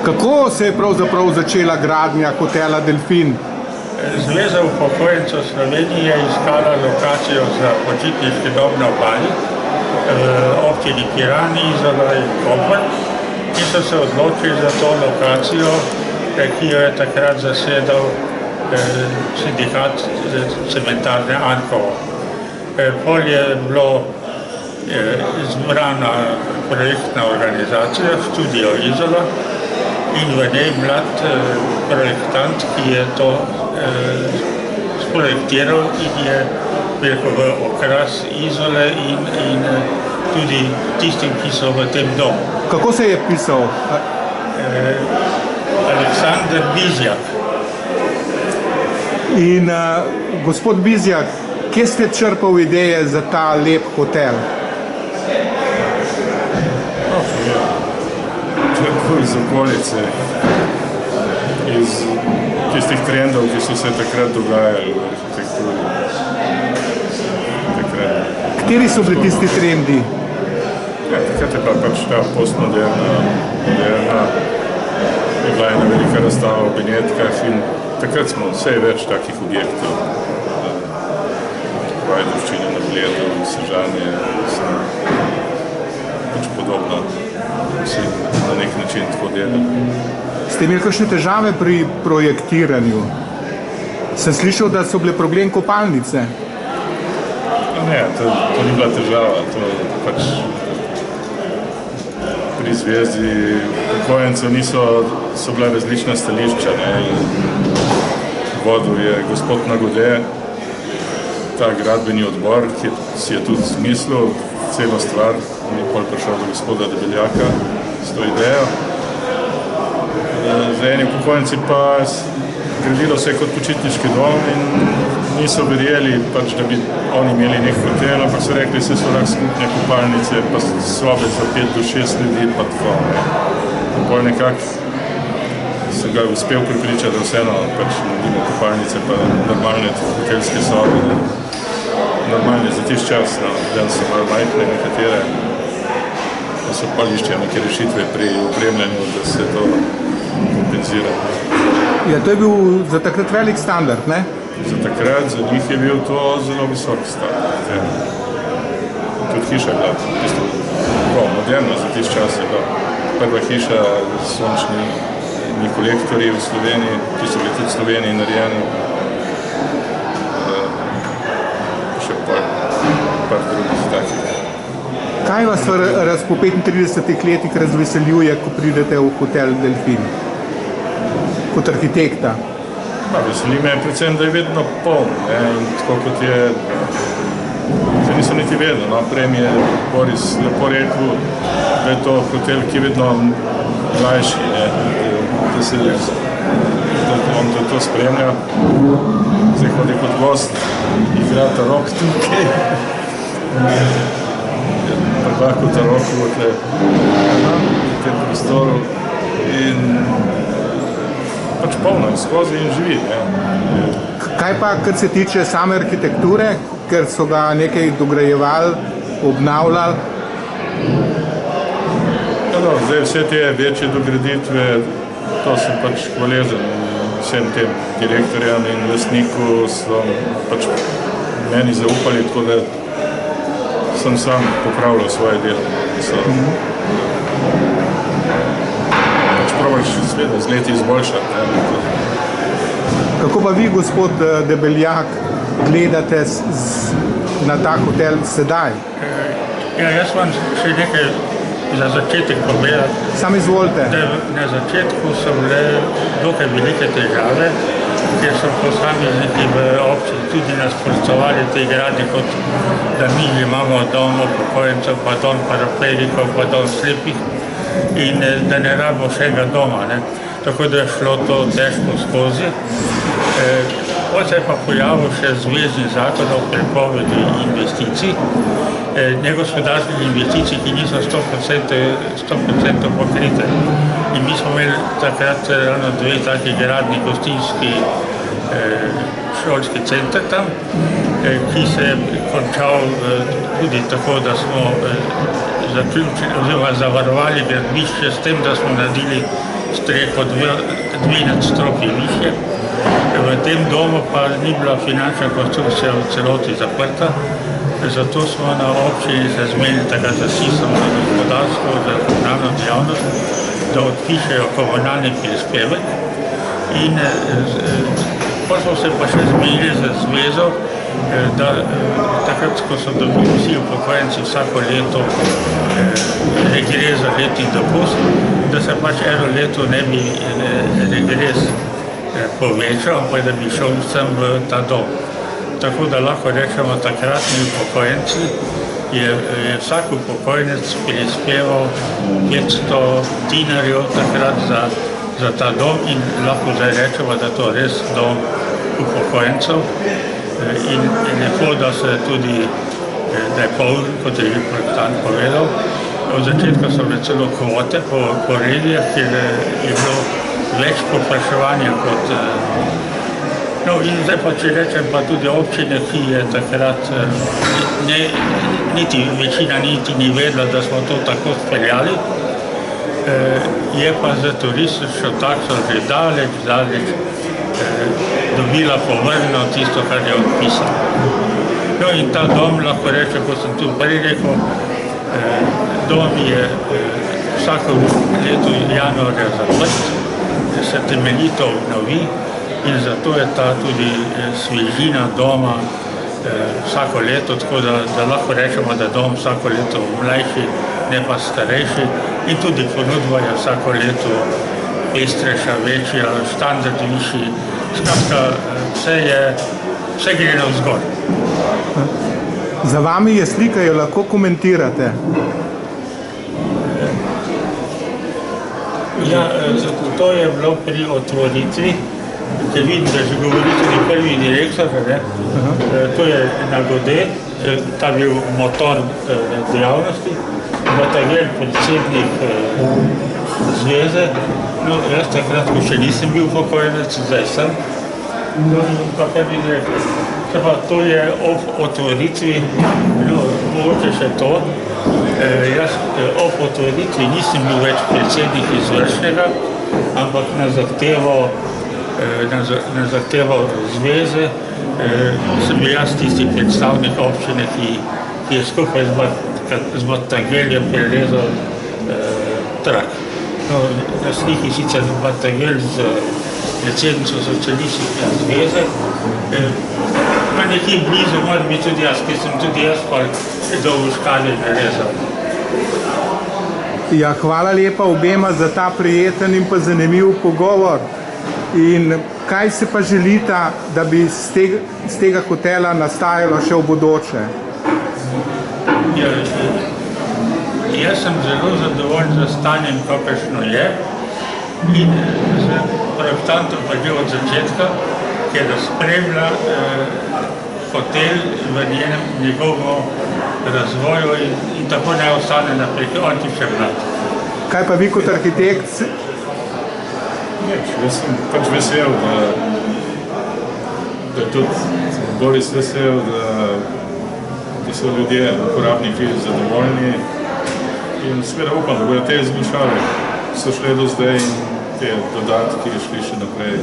Kako se je pravzaprav začela gradnja hotela Delfin? Zveza upokojencev Slovenije je iskala lokacijo za počitniški dom na Obali, občini Piran, Izola in Koper, in so se odločili za to lokacijo, ki jo je takrat zasedal sindikat cementarne Anhovo. Pol je bilo izbrana projektna organizacija Studio Izola in v njej mlad projektant, ki je to sprojektiral in je v okras Izole in tudi tistim, ki so v tem domu. Kako se je pisal? Aleksandar Bizjak. In gospod Bizjak, kje ste črpal ideje za ta lep hotel? Črpal iz okolice, iz tistih trendov, ki so se takrat dogajali v arhitekturi. Kateri so bili tisti trendi? Ja, takrat je pač ta postmoderna, moderna, je bila ena velika razstava v Benetkah in takrat smo vse več takih objektov. Vajdovščine na Bledu, Sežanje, pač podobno. Vsi na nek način tako delali. Ste imeli kakšne težave pri projektiranju? Sem slišal, da so bile problem kopalnice. Ne, to ni bila težava. To pač pri zvezi upokojencev so bila različna stališča. Vodil je gospod Nagode, ta gradbeni odbor, ki si je tudi smislil celo stvar, ni pol prišel do gospoda Debeljaka s to idejo. Za eni upokojenci pa gradilo se kot počitniški dom in niso verjeli, pač, da bi oni imeli nek hotel, ampak so rekli, se so lahko skupne kopalnice, pa sobe za 5 do 6 ljudi, pa tako. In pol nekako sem ga uspel pripričati, da vseeno pač naredimo kopalnice, pa normalne hotelske sobe. Normalne za tisti čas, danes so malo majhne nekatere, da so pa iščejo neke rešitve pri opremljanju, da se to kompenzira. Ja, to je bil za takrat velik standard, ne? Za takrat, za njih je bil to zelo visok standard. Tudi hiša je bila moderna za tisti čas. Je bila prva hiša s sončnimi kolektorji v Sloveniji, ki so bili tudi v Sloveniji narejeni. Še par drugih takih. Kaj vas po 35 letih razveseljuje, ko pridete v hotel Delfin? Kot arhitekta? Veseli me predvsem, da je vedno poln. In tako kot je, se nisem niti vedel, prej mi je Boris lepo rekel, da je to hotel, ki je vedno mlajši, da on to spremlja. Zdaj hodi kot gost, igrata rok tukaj. Prvako ta rok v tem prostoru in pač polno skozi in živi. Kaj pa, kar se tiče same arhitekture, ker so ga nekaj dograjevali, obnavljali? Zdaj vse te večje dograditve, to sem pač hvaležen vsem tem direktorjem in lastniku, so pač meni zaupali, tako da sem sam popravljal svoje delo. Probaš sveda z leti izboljšati. Kako pa vi, gospod Debeljak, gledate na ta hotel sedaj? Jaz vam še nekaj za začetek povedati. Sam izvolite. Na začetku so bile dokaj velike težave, kjer so posamezniki v občini tudi nasprotovali tej gradnji, kot da mi imamo dom upokojencev, pa dom paraplegikov, pa dom slepih, in da ne rabimo vsega doma. Tako da je šlo to težko skozi. Potem se je pa pojavil še zvezni zakon o prepovedi investicij, negospodarskih investicij, ki niso 100% pokrite. In mi smo imeli takrat ravno dve taki gradni gostinski šolski center tam, ki se je končal tudi tako, da smo zaključili oziroma zavarovali gradbišče s tem, da smo naredili streho dve nadstropji višje. V tem domu pa ni bila finančna konstrukcija v celoti zaprta, zato smo na občini se zmenili takrat za SIS-om za gospodarstvo, za komunalno dejavnost, da odpišejo komunalni prispevek. In pa smo se pa še zmenili za zvezo, da takrat, ko so dobili vsi upokojenci vsako leto regres za letni dopust, da se pač eno leto ne bi regres povečal, ampak da bi šel vsem v ta dom. Tako da lahko rečemo, takratni upokojenci je vsak upokojenec prispeval 500 dinarjev takrat za ta dom in lahko zdaj rečemo, da to res dom upokojencev in lepo, da se tudi, da je poln, kot je že projektant povedal. Od začetka so bile celo kvote po regijah, kjer je bilo več povpraševanja kot... No in zdaj pa, če rečem, pa tudi občine, ki je takrat večina niti ni vedela, da smo to tako speljali, je pa za turistično takso že daleč dobila povrnjeno tisto, kar je odpisala. No in ta dom, lahko rečem, kot sem tudi prej rekel, dom je vsako leto januarja zaprt, se temeljito obnovi in zato je ta tudi svežina doma vsako leto, tako da lahko rečemo, da dom vsako leto mlajši, ne pa starejši in tudi ponudba je vsako leto pestrejša, večja, standard višji, skratka vse gre navzgor. Za vami je slika, jo lahko komentirate? Ja, to je bilo pri otvoritvi, ker vidim, da že govori tudi prvi direktor, to je na Gode, ta bil motor dejavnosti, Batagel, predsednik zveze, no jaz takrat, ko še nisem bil upokojenec, zdaj sem, no in pa prvi direktor. To je ob otvoritvi, no mogoče še to, jaz ob otvoritvi nisem bil več predsednik izvršnega, ampak na zahtevo zveze sem bil jaz tisti predstavnik občine, ki je skupaj z Batageljem prerezal trak. Na sliki sicer Batagel z predsednico socialistične zveze, pa nekje blizu moram biti tudi jaz, ker sem tudi jaz pa dolgo škali prerezal. Ja, hvala lepa obema za ta prijeten in pa zanimiv pogovor. In kaj se pa želita, da bi z tega hotela nastajalo še v bodoče? Jaz sem zelo zadovoljen za stanjem, kakršno je, in z projektantom pa že od začetka, ker spremlja hotel v njegovom razvoju in tako ne ostane naprej, on ti še mlad. Kaj pa vi kot arhitekt? Jaz sem pač vesel, da tudi Boris vesel, da so ljudje, uporabniki zadovoljni in seveda upam, da bodo te izboljšave so šle do zdaj in te dodatki šli še naprej.